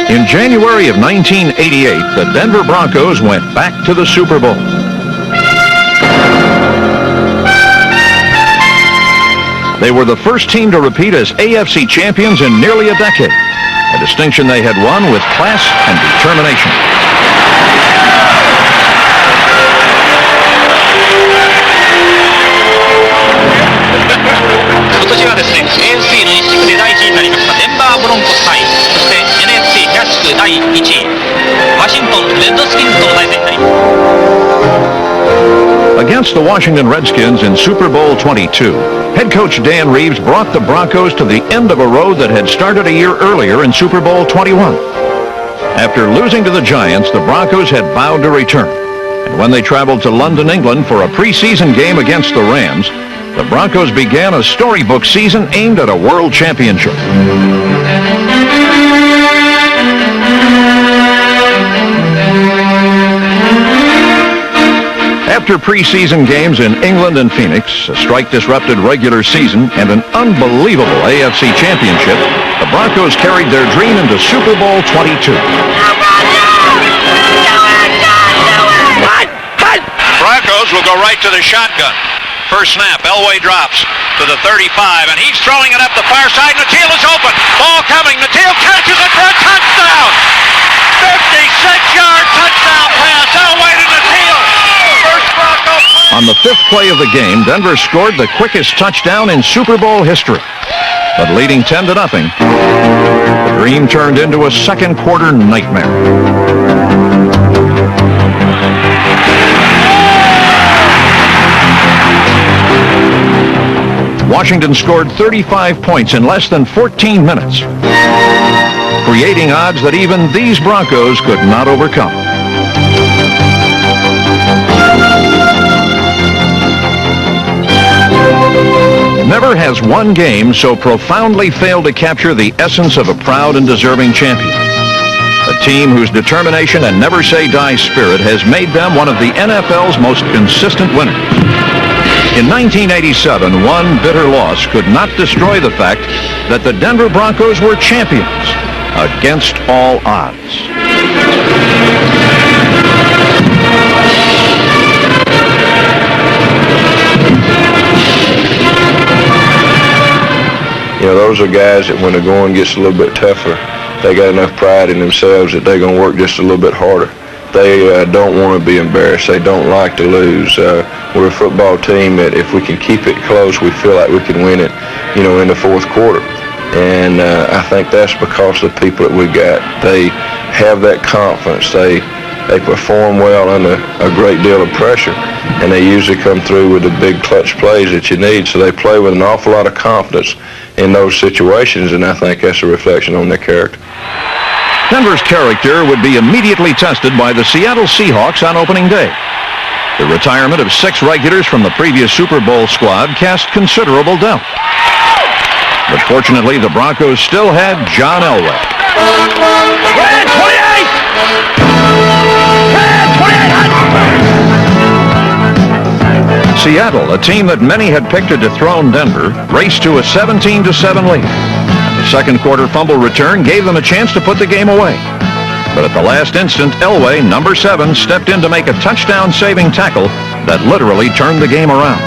In January of 1988, the Denver Broncos went back to the Super Bowl. They were the first team to repeat as AFC champions in nearly a decade, a distinction they had won with class and determination. AFC の一地区で第1位になりましたデンバーブロンコス対、そして NFC 東地区第1位ワシントンレッドスキンズとの対戦になります。Against the Washington Redskins in Super Bowl 22, head coach Dan Reeves brought the Broncos to the end of a road that had started a year earlier in Super Bowl 21. After losing to the Giants, the Broncos had vowed to return. And when they traveled to London, England for a preseason game against the Rams, the Broncos began a storybook season aimed at a world championship. After preseason games in England and Phoenix, a strike-disrupted regular season, and an unbelievable AFC championship, the Broncos carried their dream into Super Bowl 22. Broncos will go right to the shotgun. First snap, Elway drops to the 35, and he's throwing it up the far side. Natil is open. Ball coming. Natil catches it for a touchdown. 56-yard touchdown pass. Elway to Natil. First Bronco. On the fifth play of the game, Denver scored the quickest touchdown in Super Bowl history. But leading 10-0, the dream turned into a second quarter nightmare. Washington scored 35 points in less than 14 minutes, creating odds that even these Broncos could not overcome. Never has one game so profoundly failed to capture the essence of a proud and deserving champion. A team whose determination and never-say-die spirit has made them one of the NFL's most consistent winners. In 1987, one bitter loss could not destroy the fact that the Denver Broncos were champions against all odds. You know, those are guys that when the going gets a little bit tougher, they got enough pride in themselves that they're going to work just a little bit harder. They don't want to be embarrassed. They don't like to lose. We're a football team that if we can keep it close, we feel like we can win it, you know, in the fourth quarter. And I think that's because of the people that we got. They have that confidence. They perform well under a great deal of pressure, and they usually come through with the big clutch plays that you need. So they play with an awful lot of confidence in those situations, and I think that's a reflection on their character. Denver's character would be immediately tested by the Seattle Seahawks on opening day. The retirement of 6 regulars from the previous Super Bowl squad cast considerable doubt. But fortunately, the Broncos still had John Elway. Red 28! Red 28! Seattle, a team that many had picked to dethrone Denver, raced to a 17-7 lead. The second quarter fumble return gave them a chance to put the game away. But at the last instant, Elway, number 7, stepped in to make a touchdown-saving tackle that literally turned the game around.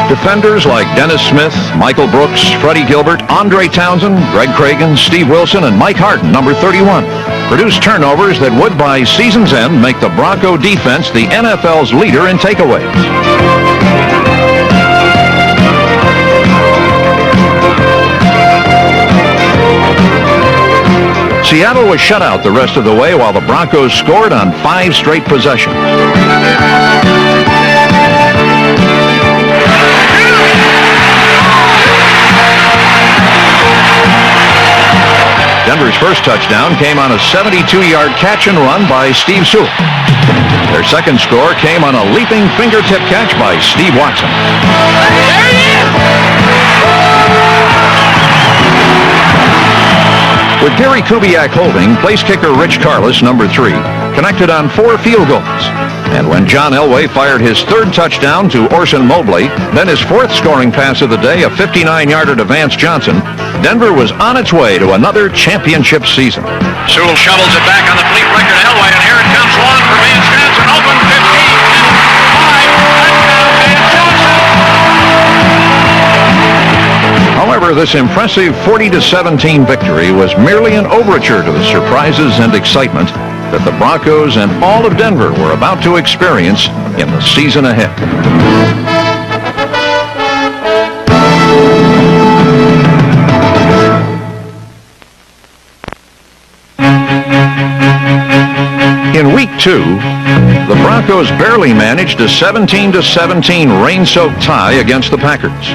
Defenders like Dennis Smith, Michael Brooks, Freddie Gilbert, Andre Townsend, Greg Cragen, Steve Wilson, and Mike Harden, number 31, produced turnovers that would, by season's end, make the Bronco defense the NFL's leader in takeaways. Seattle was shut out the rest of the way while the Broncos scored on 5 straight possessions. Denver's first touchdown came on a 72-yard catch and run by Steve Sewell. Their second score came on a leaping fingertip catch by Steve Watson. There he is! With Gary Kubiak holding, place kicker Rich Karlis, number 3, connected on 4 field goals. And when John Elway fired his third touchdown to Orson Mobley, then his fourth scoring pass of the day, a 59-yarder to Vance Johnson, Denver was on its way to another championship season. Sewell shovels it back on the fleet record Elway, and here it comes long for Vance Johnson. Open 15, 5, touchdown Vance Johnson. However, this impressive 40-17 victory was merely an overture to the surprises and excitement that the Broncos and all of Denver were about to experience in the season ahead. In Week 2, the Broncos barely managed a 17-17 rain-soaked tie against the Packers.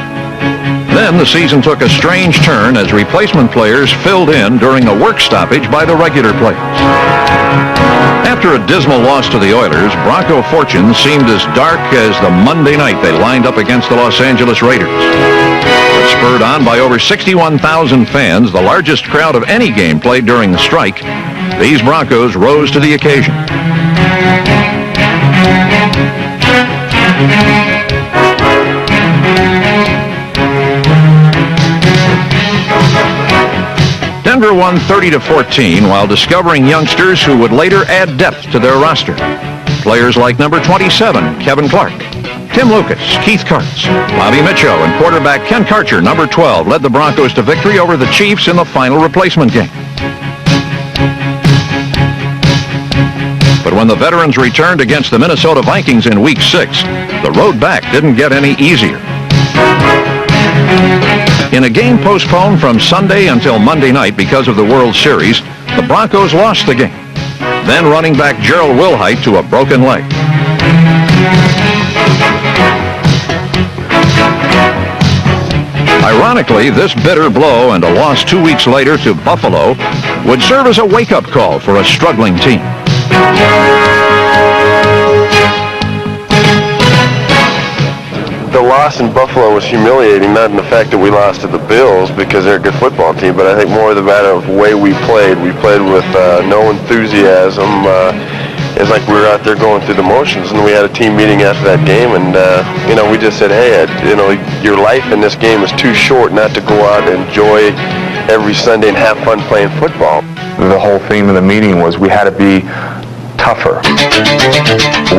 Then the season took a strange turn as replacement players filled in during a work stoppage by the regular players. After a dismal loss to the Oilers, Bronco fortunes seemed as dark as the Monday night they lined up against the Los Angeles Raiders. But spurred on by over 61,000 fans, the largest crowd of any game played during the strike, these Broncos rose to the occasion. Denver won 30-14 while discovering youngsters who would later add depth to their roster. Players like number 27, Kevin Clark, Tim Lucas, Keith Karts, Bobby Mitchell, and quarterback Ken Karcher, number 12, led the Broncos to victory over the Chiefs in the final replacement game. But when the veterans returned against the Minnesota Vikings in Week 6, the road back didn't get any easier. In a game postponed from Sunday until Monday night because of the World Series, the Broncos lost the game. Then running back Gerald Wilhite to a broken leg. Ironically, this bitter blow and a loss 2 weeks later to Buffalo would serve as a wake-up call for a struggling team. The loss in Buffalo was humiliating, not in the fact that we lost to the Bills because they're a good football team, but I think more the matter of the way we played. We played with no enthusiasm. It's like we were out there going through the motions, and we had a team meeting after that game, and we just said, hey, your life in this game is too short not to go out and enjoy every Sunday and have fun playing football. The whole theme of the meeting was we had to be tougher.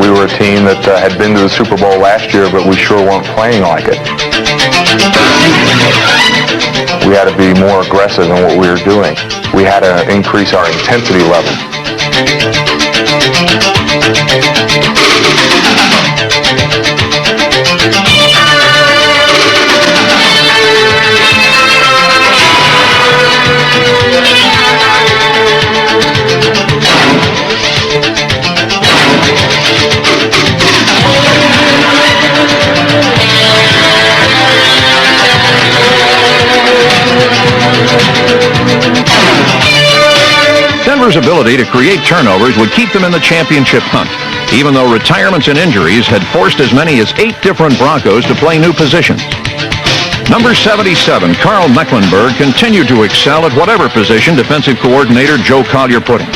We were a team that had been to the Super Bowl last year, but we sure weren't playing like it. We had to be more aggressive in what we were doing. We had to increase our intensity level. Denver's ability to create turnovers would keep them in the championship hunt, even though retirements and injuries had forced as many as 8 different Broncos to play new positions. Number 77, Carl Mecklenburg, continued to excel at whatever position defensive coordinator Joe Collier put him.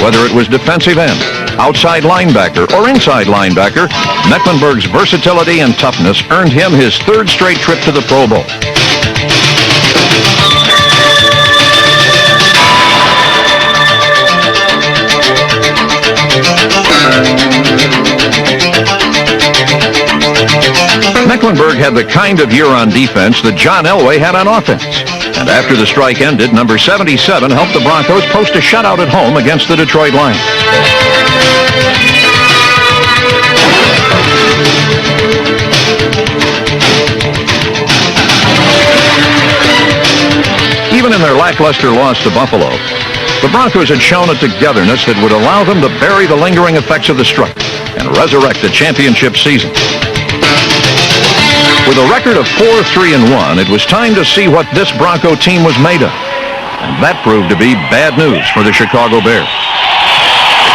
Whether it was defensive end, outside linebacker, or inside linebacker, Mecklenburg's versatility and toughness earned him his 3rd straight trip to the Pro Bowl. Mecklenburg had the kind of year on defense that John Elway had on offense. And after the strike ended, number 77 helped the Broncos post a shutout at home against the Detroit Lions. Even in their lackluster loss to Buffalo, the Broncos had shown a togetherness that would allow them to bury the lingering effects of the strike and resurrect the championship season. With a record of 4-3-1, it was time to see what this Bronco team was made of. And that proved to be bad news for the Chicago Bears.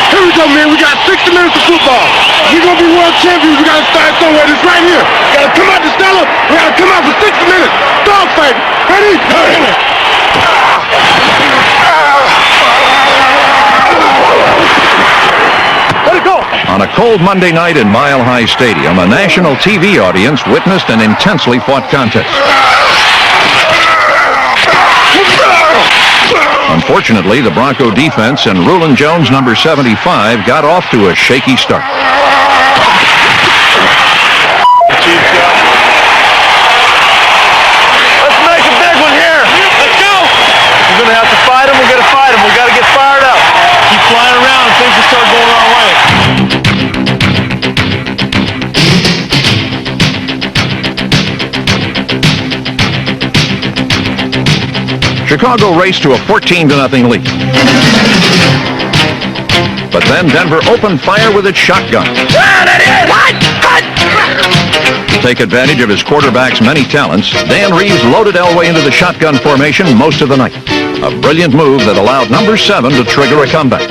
Here we go, man. We got 60 minutes of football. We're going to be world champions. We got to start somewhere. This right here. We got to come out to Stella. We got to come out for 60 minutes. Dogfight. Ready? Let it go. On a cold Monday night in Mile High Stadium, a national TV audience witnessed an intensely fought contest. Unfortunately, the Bronco defense and Rulon Jones, number 75, got off to a shaky start. Let's make a big one here. Let's go. We're going to have to fight him. We're going to fight him. We've got to get fired up. Keep flying around and things will start going the wrong way. Chicago raced to a 14-0 lead. But then Denver opened fire with its shotgun. To take advantage of his quarterback's many talents, Dan Reeves loaded Elway into the shotgun formation most of the night. A brilliant move that allowed number 7 to trigger a comeback.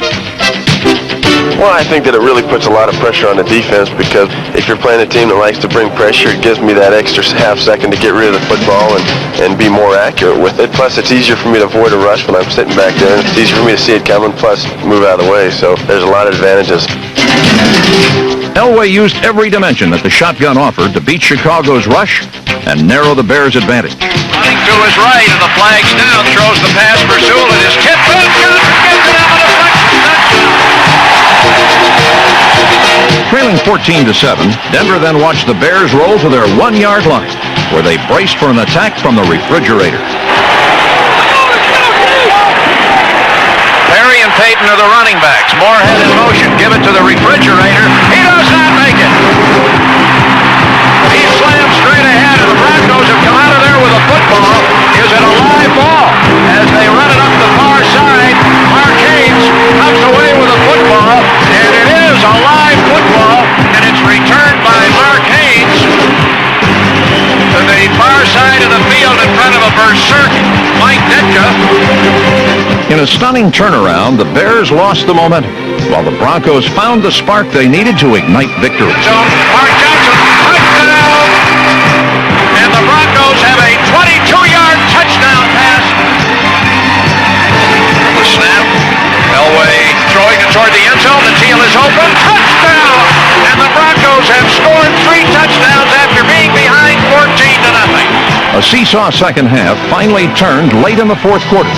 Well, I think that it really puts a lot of pressure on the defense because if you're playing a team that likes to bring pressure, it gives me that extra half second to get rid of the football and be more accurate with it. Plus, it's easier for me to avoid a rush when I'm sitting back there. It's easier for me to see it coming, plus move out of the way. So there's a lot of advantages. Elway used every dimension that the shotgun offered to beat Chicago's rush and narrow the Bears' advantage. Running to his right, and the flag's down. Throws the pass for Sewell, and is tipped. Gets it out of the Trailing 14-7, Denver then watched the Bears roll to their 1-yard line, where they braced for an attack from the refrigerator. Perry and Payton are the running backs. Moorhead in motion. Give it to the refrigerator. He does not make it. He slams straight ahead, and the Broncos have come out of there with a football. Is it a live ball? As they run it up the far side, Mark Haynes comes away with a football, and it is a live football, and it's returned by Mark Haynes to the far side of the field in front of a berserk Mike Ditka. In a stunning turnaround, the Bears lost the momentum, while the Broncos found the spark they needed to ignite victory. So, Mark Johnson, touchdown! And the Broncos have a 22-yard touchdown pass. The snap. Elway throwing it toward the end zone. The teal is open. Touchdown! And the Broncos have scored 3 touchdowns after being behind 14-0. A seesaw second half finally turned late in the fourth quarter.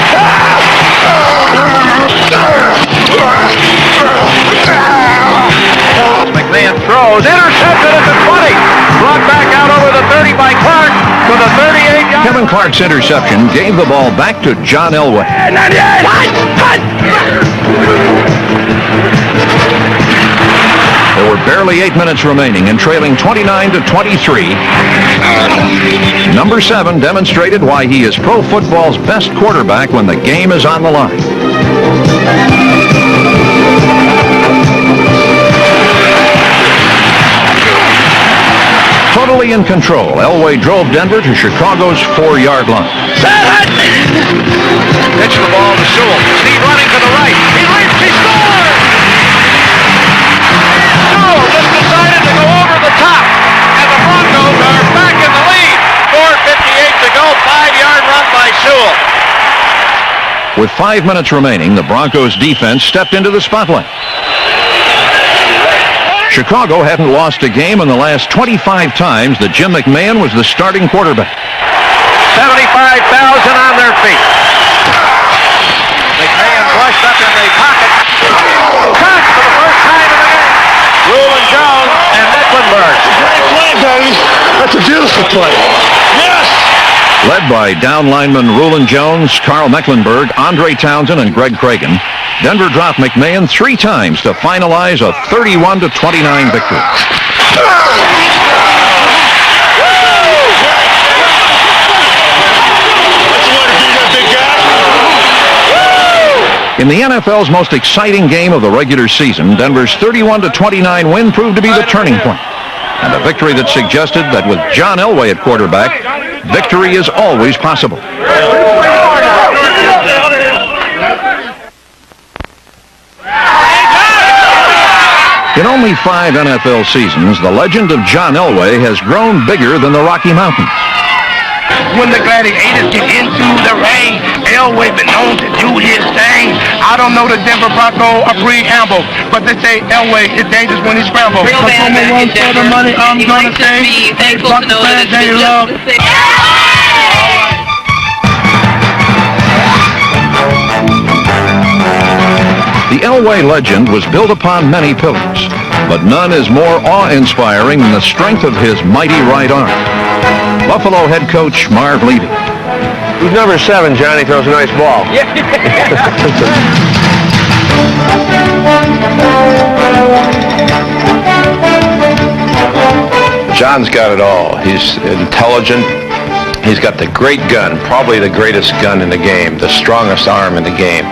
McMahon throws, intercepted at the 20, brought back out over the 30 by Clark to the 38-yard. Kevin Clark's interception gave the ball back to John Elway. There were barely 8 minutes remaining, and trailing 29-23, number 7 demonstrated why he is pro football's best quarterback when the game is on the line. Totally in control, Elway drove Denver to Chicago's 4-yard line. Pitch the ball to Sewell. Steve running to the right. He leaps, he scores! Sewell just decided to go over the top. And the Broncos are back in the lead. 4:58 to go, 5-yard run by Sewell. With 5 minutes remaining, the Broncos defense stepped into the spotlight. Chicago hadn't lost a game in the last 25 times that Jim McMahon was the starting quarterback. 75,000 on their feet. McMahon brushed up in the pocket. Caught for the first time in the game. Rulon Jones and Mecklenburg. Great play, baby. That's a beautiful play. Yes! Led by down linemen Rulon Jones, Carl Mecklenburg, Andre Townsend, and Greg Cragen, Denver dropped McMahon 3 times to finalize a 31-29 victory. In the NFL's most exciting game of the regular season, Denver's 31-29 win proved to be the turning point, and a victory that suggested that with John Elway at quarterback, victory is always possible. In only 5 NFL seasons, the legend of John Elway has grown bigger than the Rocky Mountains. When the gladiators get into the ring, Elway been known to do his thing. I don't know the Denver Broncos or preamble, but they say Elway is dangerous when he scrambles. Real bad back in Denver. He likes to be thankful to know that it's been just the same. The Elway legend was built upon many pillars, but none is more awe-inspiring than the strength of his mighty right arm. Buffalo head coach Marv Levy. Who's number 7, Johnny? Throws a nice ball. John's got it all. He's intelligent. He's got the great gun, probably the greatest gun in the game, the strongest arm in the game.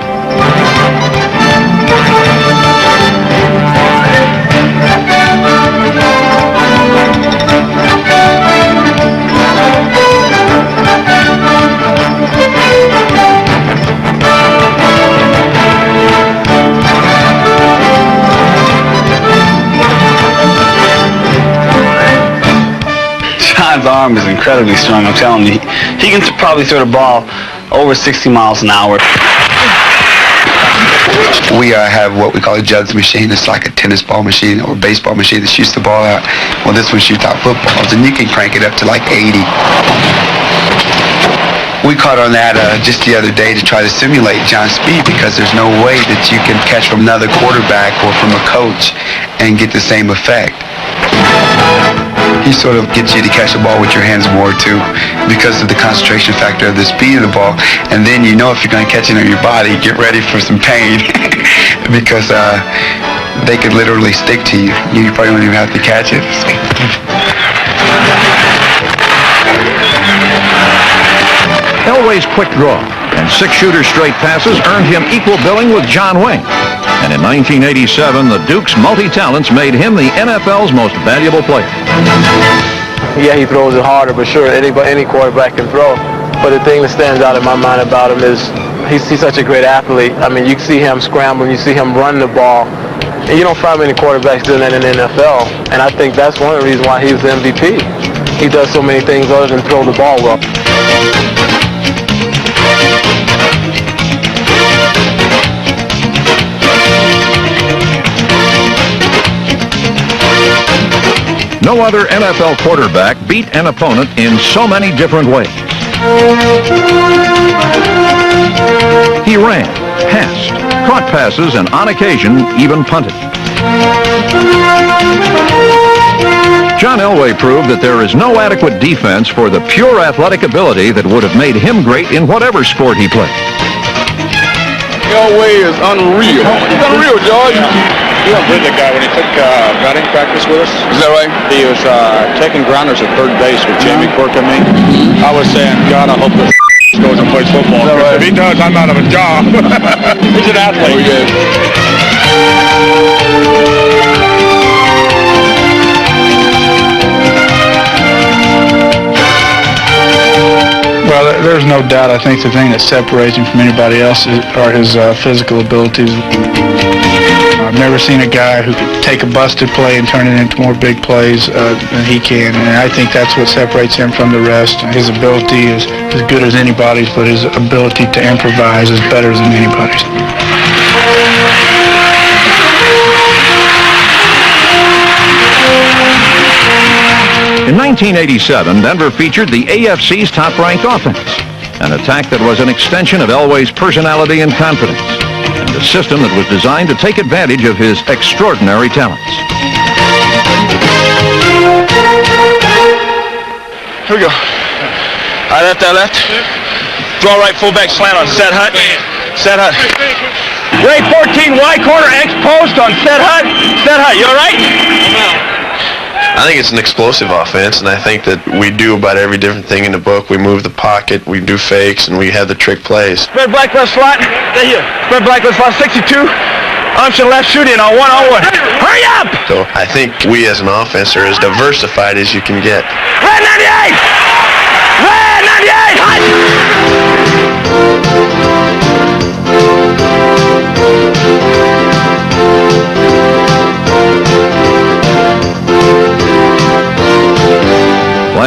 John's arm is incredibly strong, I'm telling you. He can probably throw the ball over 60 miles an hour. We have what we call a jugs machine. It's like a tennis ball machine or a baseball machine that shoots the ball out. Well, this one shoots out footballs, and you can crank it up to like 80. We caught on that just the other day to try to simulate John's speed, because there's no way that you can catch from another quarterback or from a coach and get the same effect. He sort of gets you to catch the ball with your hands more too, because of the concentration factor of the speed of the ball. And then you know if you're going to catch it on your body, get ready for some pain because they could literally stick to you. You probably won't even have to catch it. Elway's quick draw and 6-shooter straight passes earned him equal billing with John Wayne. And in 1987, the Duke's multi-talents made him the NFL's most valuable player. Yeah, he throws it harder, but sure, any quarterback can throw. But the thing that stands out in my mind about him is he's such a great athlete. I mean, you see him scrambling, you see him run the ball. And you don't find many quarterbacks doing that in the NFL. And I think that's one of the reasons why he was the MVP. He does so many things other than throw the ball well. No other NFL quarterback beat an opponent in so many different ways. He ran, passed, caught passes, and on occasion even punted. John Elway proved that there is no adequate defense for the pure athletic ability that would have made him great in whatever sport he played. Elway is unreal. He's unreal, George. You don't believe the guy when he took batting practice with us. Is that right? He was taking grounders at third base with Jamie Quirk and me. I was saying, God, I hope this goes and plays football. Right? If he does, I'm out of a job. He's an athlete. Well, there's no doubt. I think the thing that separates him from anybody else are his physical abilities. I've never seen a guy who could take a busted play and turn it into more big plays than he can, and I think that's what separates him from the rest. His ability is as good as anybody's, but his ability to improvise is better than anybody's. In 1987, Denver featured the AFC's top-ranked offense, an attack that was an extension of Elway's personality and confidence, and a system that was designed to take advantage of his extraordinary talents. Here we go. I left. Draw right, fullback slant on Set Hut. Set Hut. Ray 14, Y corner, X post on Set Hut. Set Hut, you all right? I'm out. I think it's an explosive offense, and I think that we do about every different thing in the book. We move the pocket, we do fakes, and we have the trick plays. Spread black left slot. Right here. Spread black left slot, 62. Option left shooting on 1-on-1. Hurry up! So I think we as an offense are as diversified as you can get. Red 98! Red 98! Hot!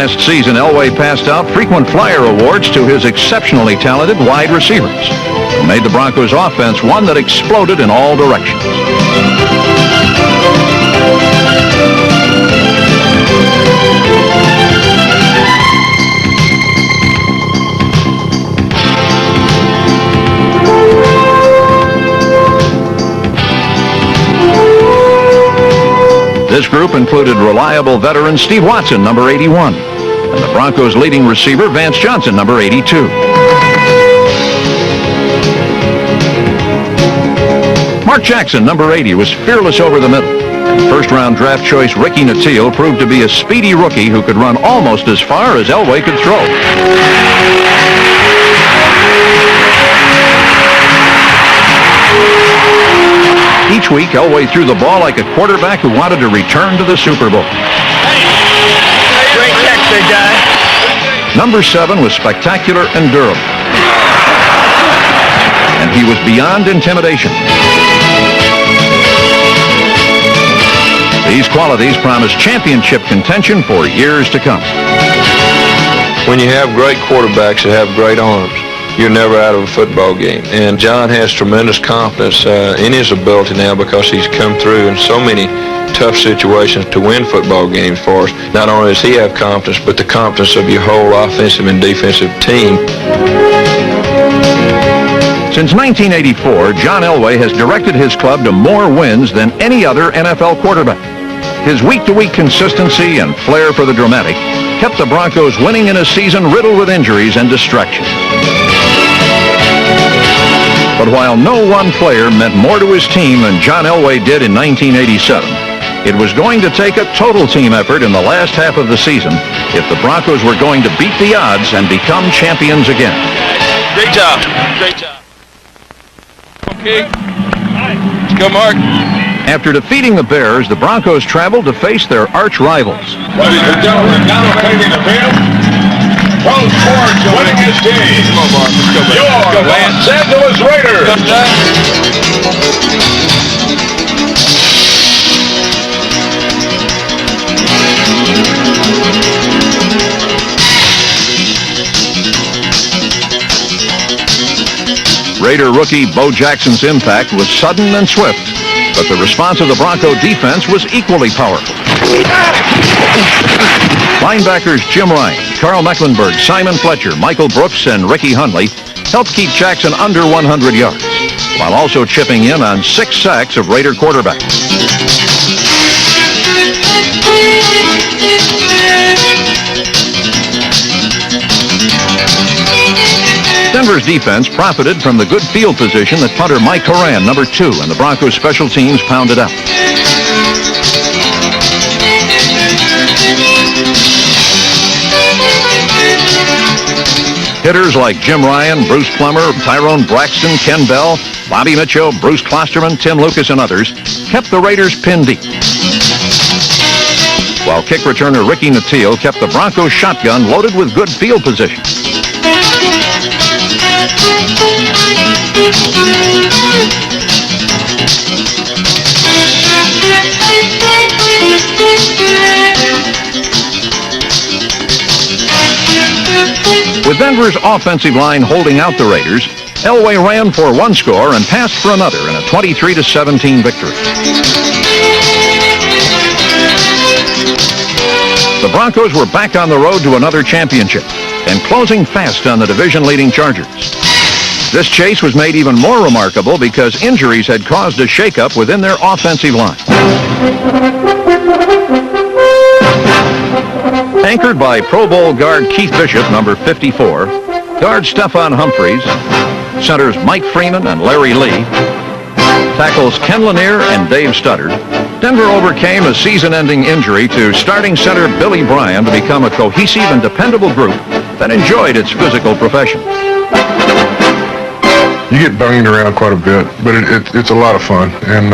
Last season, Elway passed out frequent flyer awards to his exceptionally talented wide receivers, who made the Broncos offense one that exploded in all directions. This group included reliable veteran Steve Watson, number 81, and the Broncos' leading receiver, Vance Johnson, number 82. Mark Jackson, number 80, was fearless over the middle. And first-round draft choice Ricky Nattiel proved to be a speedy rookie who could run almost as far as Elway could throw. Each week, Elway threw the ball like a quarterback who wanted to return to the Super Bowl. Great catch, big guy. Number 7 was spectacular and durable. And he was beyond intimidation. These qualities promise championship contention for years to come. When you have great quarterbacks that have great arms, you're never out of a football game. And John has tremendous confidence in his ability now because he's come through in so many tough situations to win football games for us. Not only does he have confidence, but the confidence of your whole offensive and defensive team. Since 1984, John Elway has directed his club to more wins than any other NFL quarterback. His week-to-week consistency and flair for the dramatic kept the Broncos winning in a season riddled with injuries and distractions. But while no one player meant more to his team than John Elway did in 1987, it was going to take a total team effort in the last half of the season if the Broncos were going to beat the odds and become champions again. Great job. Great job. Okay. Let's go, Mark. After defeating the Bears, the Broncos traveled to face their arch rivals. Ladies and gentlemen, now taking the field, Pro Sports winning his team. Come on, Mark. Let's go, baby. Your Los Angeles Raiders. Raider rookie Bo Jackson's impact was sudden and swift, but the response of the Bronco defense was equally powerful. Linebackers Jim Ryan, Carl Mecklenburg, Simon Fletcher, Michael Brooks, and Ricky Hundley helped keep Jackson under 100 yards, while also chipping in on 6 sacks of Raider quarterbacks. Denver's defense profited from the good field position that punter Mike Horan, number 2, and the Broncos special teams pounded out. Hitters like Jim Ryan, Bruce Plummer, Tyrone Braxton, Ken Bell, Bobby Mitchell, Bruce Klosterman, Tim Lucas, and others kept the Raiders pinned deep, while kick returner Ricky Nattiel kept the Broncos shotgun loaded with good field position. With Denver's offensive line holding out the Raiders, Elway ran for 1 score and passed for another in a 23-17 victory. The Broncos were back on the road to another championship and closing fast on the division-leading Chargers. This chase was made even more remarkable because injuries had caused a shakeup within their offensive line. Anchored by Pro Bowl guard Keith Bishop, number 54, guard Stephon Humphreys, centers Mike Freeman and Larry Lee, tackles Ken Lanier and Dave Studdard, Denver overcame a season-ending injury to starting center Billy Bryan to become a cohesive and dependable group that enjoyed its physical profession. You get banged around quite a bit, but it's a lot of fun, and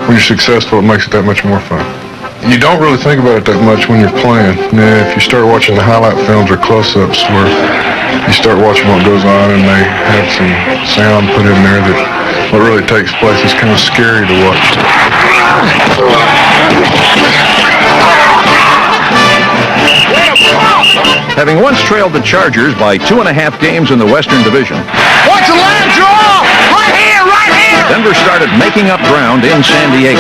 when you're successful, it makes it that much more fun. You don't really think about it that much when you're playing. Now, if you start watching the highlight films or close-ups where you start watching what goes on and they have some sound put in there that what really takes place, is kind of scary to watch. Having once trailed the Chargers by 2.5 games in the Western Division, Watch the line draw! Right here, right here! Denver started making up ground in San Diego.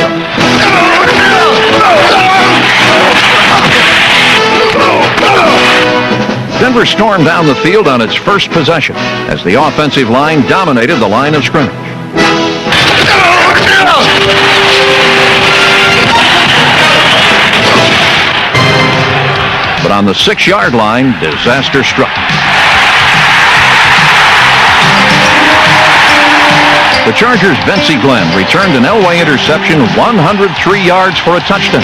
Denver stormed down the field on its first possession as the offensive line dominated the line of scrimmage. But on the 6-yard line, disaster struck. The Chargers' Vincey Glenn returned an Elway interception 103 yards for a touchdown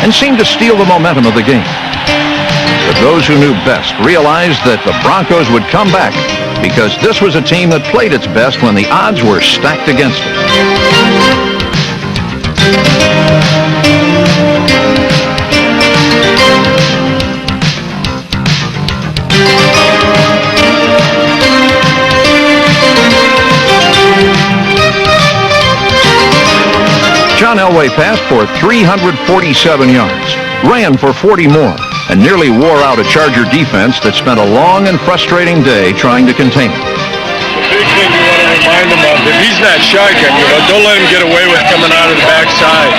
and seemed to steal the momentum of the game. But those who knew best realized that the Broncos would come back because this was a team that played its best when the odds were stacked against it. John Elway passed for 347 yards, ran for 40 more, and nearly wore out a Charger defense that spent a long and frustrating day trying to contain him. The big thing you want to remind him of, if he's not shotgun, don't let him get away with coming out of the backside.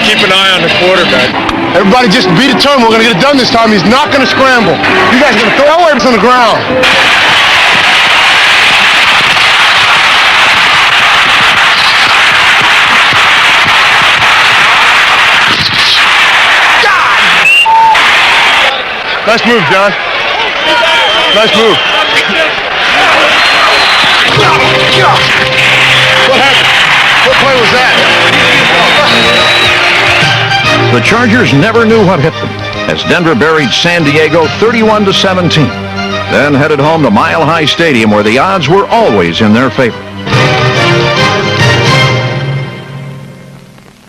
Keep an eye on the quarterback. Everybody just be determined. We're going to get it done this time. He's not going to scramble. You guys are going to throw Elway on the ground. Nice move, John. Nice move. What happened? What play was that? The Chargers never knew what hit them as Denver buried San Diego 31-17, then headed home to Mile High Stadium where the odds were always in their favor.